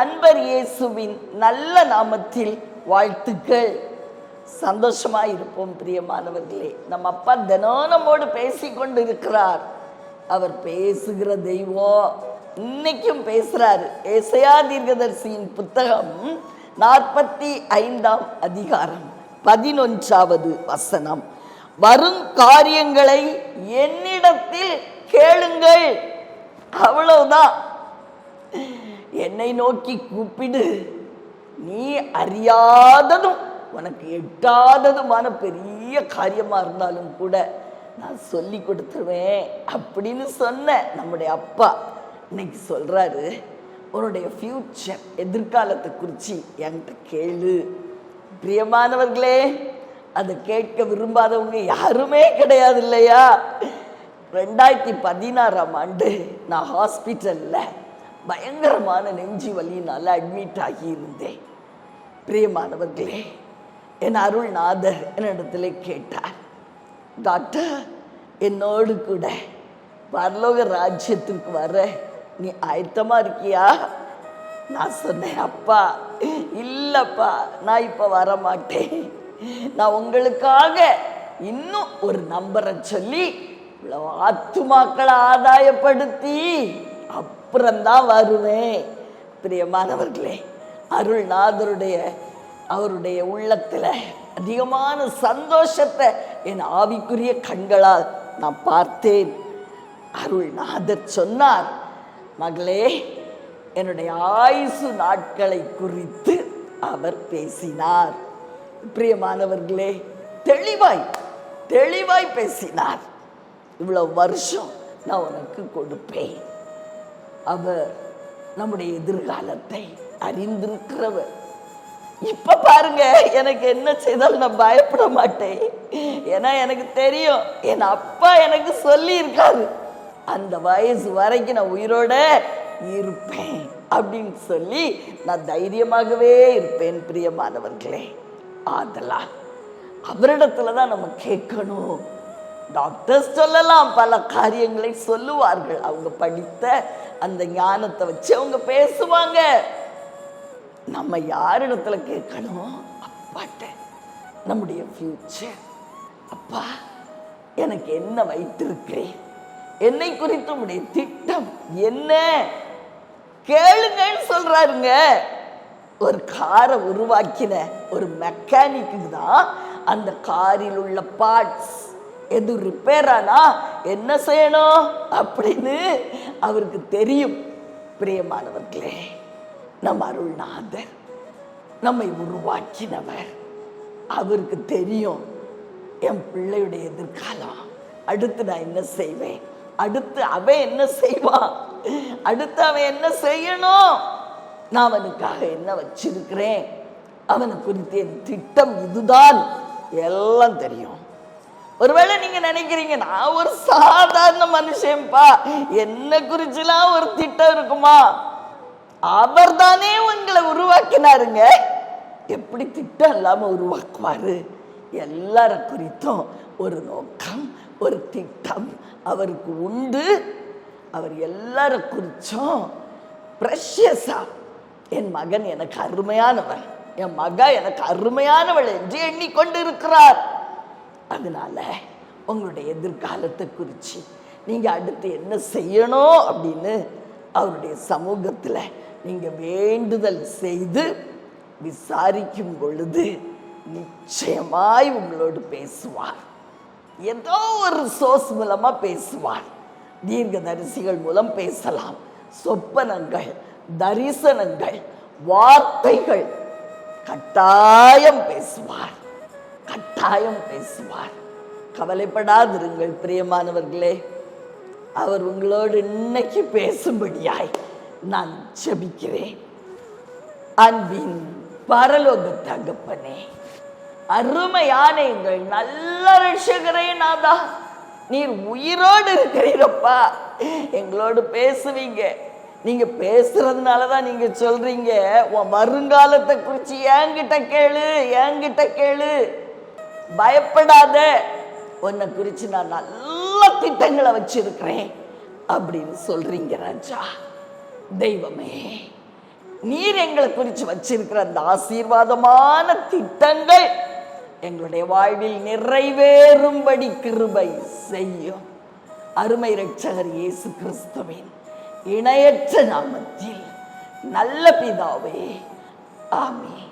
அன்பர் இயேசுவின் நல்ல நாமத்தில் வாழ்த்துக்கள். சந்தோஷமாய் இருப்போம் பிரியமானவர்களே. நம்ம அப்பா தினம் நம்மோடு பேசிக்கொண்டு இருக்கிறார். அவர் பேசுகிற தெய்வம், இன்னைக்கும் பேசுறாரு. ஏசாயா தீர்க்கதரிசியின் புத்தகம் 45ஆம் அதிகாரம் 11வது வசனம், வரும் காரியங்களை என்னிடத்தில் கேளுங்கள். அவ்வளவுதான். என்னை நோக்கி கூப்பிடு, நீ அறியாததும் உனக்கு எட்டாததுமான பெரிய காரியமா இருந்தாலும் கூட நான் சொல்லி கொடுத்துருவேன் அப்படின்னு சொன்ன நம்முடைய அப்பா இன்னைக்கு சொல்றாரு, உன்னுடைய ஃபியூச்சர், எதிர்காலத்தை குறித்து என்கிட்ட கேளு. பிரியமானவர்களே, அதை கேட்க விரும்பாதவங்க யாருமே கிடையாது இல்லையா? 2016ஆம் ஆண்டு நான் ஹாஸ்பிட்டலில் பயங்கரமான நெஞ்சு வலியினால் அட்மிட் ஆகியிருந்தேன். பிரியமானவர்களே, என் அருள்நாதர் என்னிடத்துல கேட்டார், டாக்டர், என்னோடு கூட பரலோக ராஜ்யத்திற்கு வர நீ ஆயத்தமா இருக்கியா? நான் சொன்னேன், அப்பா இல்லப்பா, நான் இப்ப வரமாட்டேன். நான் உங்களுக்காக இன்னும் ஒரு நம்பரை சொல்லி ஆத்துமாக்களை ஆதாயப்படுத்தி அப்புறம்தான் வருவேன். பிரியமானவர்களே, அருள்நாதருடைய அவருடைய உள்ளத்துல அதிகமான சந்தோஷத்தை என் ஆவிக்குரிய கண்களால் நான் பார்த்தேன். அருள்நாதர் சொன்னார், மகளே, என்னுடைய ஆயுசு நாட்களை குறித்து அவர் பேசினார். பிரியமானவர்களே, தெளிவாய் பேசினார். இவ்வளவு வருஷம் நான் உனக்கு கொடுப்பேன். அவர் நம்முடைய எதிர்காலத்தை அறிந்திருக்கிறவர். இப்ப பாருங்க, எனக்கு என்ன செய்தாலும் நான் பயப்பட மாட்டேன். ஏன்னா எனக்கு தெரியும், என் அப்பா எனக்கு சொல்லி இருக்காரு, அந்த வயசு வரைக்கும் நான் உயிரோட இருப்பேன் அப்படின்னு சொல்லி நான் தைரியமாகவே இருப்பேன். பிரியமானவர்களே, ஆதலால் அவரிடத்துலதான் நம்ம கேட்கணும். டாக்டர்ஸ் சொல்லலாம், பல காரியங்களை சொல்லுவார்கள், அவங்க படித்த அந்த ஞானத்தை வச்சு அவங்க பேசுவாங்க. நம்ம யாரிடத்துல கேட்கணும்? அப்பாட்ட. நம்முடைய ஃபியூச்சர், அப்பா எனக்கு என்ன வைத்திருக்கிறேன், என்னை குறித்து உடைய திட்டம் என்ன, கேளுங்கன்னு சொல்றாருங்க. ஒரு காரை உருவாக்கின ஒரு மெக்கானிக்கு தான் அந்த காரில் உள்ள பார்ட்ஸ் எது ரிப்பேர் ஆனா என்ன செய்யணும் அப்படின்னு அவருக்கு தெரியும். பிரியமானவர்களே, நம் அருள்நாதர் நம்மை உருவாக்கினவர். அவருக்கு தெரியும் என் பிள்ளையுடைய எதிர்காலம், அடுத்து நான் என்ன செய்வேன், அடுத்து அவன் என்ன செய்வான், அடுத்து அவன் என்ன செய்யணும், நான் அவனுக்காக என்ன வச்சிருக்கிறேன், அவனை குறித்து என் திட்டம் இதுதான், எல்லாம் தெரியும். ஒருவேளை நீங்க நினைக்கிறீங்க, நான் ஒரு சாதாரண மனுஷன்பா, என்ன குறிச்சுலாம் ஒரு திட்டம் இருக்குமா? அவர் தானே உங்களை உருவாக்கினாருங்க. எப்படி திட்டம் இல்லாம உருவாக்குவாரு? எல்லார குறித்தும் ஒரு நோக்கம், ஒரு திட்டம் அவருக்கு உண்டு. அவர் எல்லார குறிச்சும் பிரஷியஸா, என் மகன் எனக்கு அருமையானவன், என் மகா எனக்கு அருமையானவள் என்று எண்ணிக்கொண்டு இருக்கிறார். அதனால உங்களுடைய எதிர்காலத்தை குறித்து நீங்க அடுத்து என்ன செய்யணும் அப்படின்னு அவருடைய சமூகத்துல நீங்க வேண்டுதல் செய்து விசாரிக்கும் பொழுது நிச்சயமாய் உங்களோடு பேசுவார். ஏதோ ஒரு சோர்ஸ் மூலமா பேசுவார். தீர்க்கதரிசிகள் மூலம் பேசலாம், சொப்பனங்கள், தரிசனங்கள், வார்த்தைகள், கட்டாயம் பேசுவார், கட்டாயம் பேசுவார். கவலைப்படாதிருங்கள் பிரியமானவர்களே, அவர் உங்களோடு இன்னைக்கு பேசும்படியாய் நான் ஜெபிக்கிறேன். அன்பின் பரலோக தகப்பனே, அருமையான எங்கள் நல்ல ரட்சகரே நாதா, நீர் உயிரோடு இருக்கிறீரப்பா, எங்களோடு பேசுவீங்க. நீங்க பேசுறதுனாலதான் நீங்க சொல்றீங்க, உன் வருங்காலத்தை குறிச்சு என்கிட்ட கேளு, என்கிட்ட கேளு, பயப்படாத, உன்னை குறிச்சு நான் நல்ல திட்டங்களை வச்சிருக்கிறேன் அப்படின்னு சொல்றீங்க ராஜா. தெய்வமே, நீர் எங்களை குறித்து வச்சிருக்கிற அந்த ஆசீர்வாதமான திட்டங்கள் எங்களுடைய வாழ்வில் நிறைவேறும்படி கிருபை செய்யும். அருமை இரட்சகர் இயேசு கிறிஸ்துவின் இணையற்ற நாமத்தில் நல்ல பிதாவே, ஆமென்.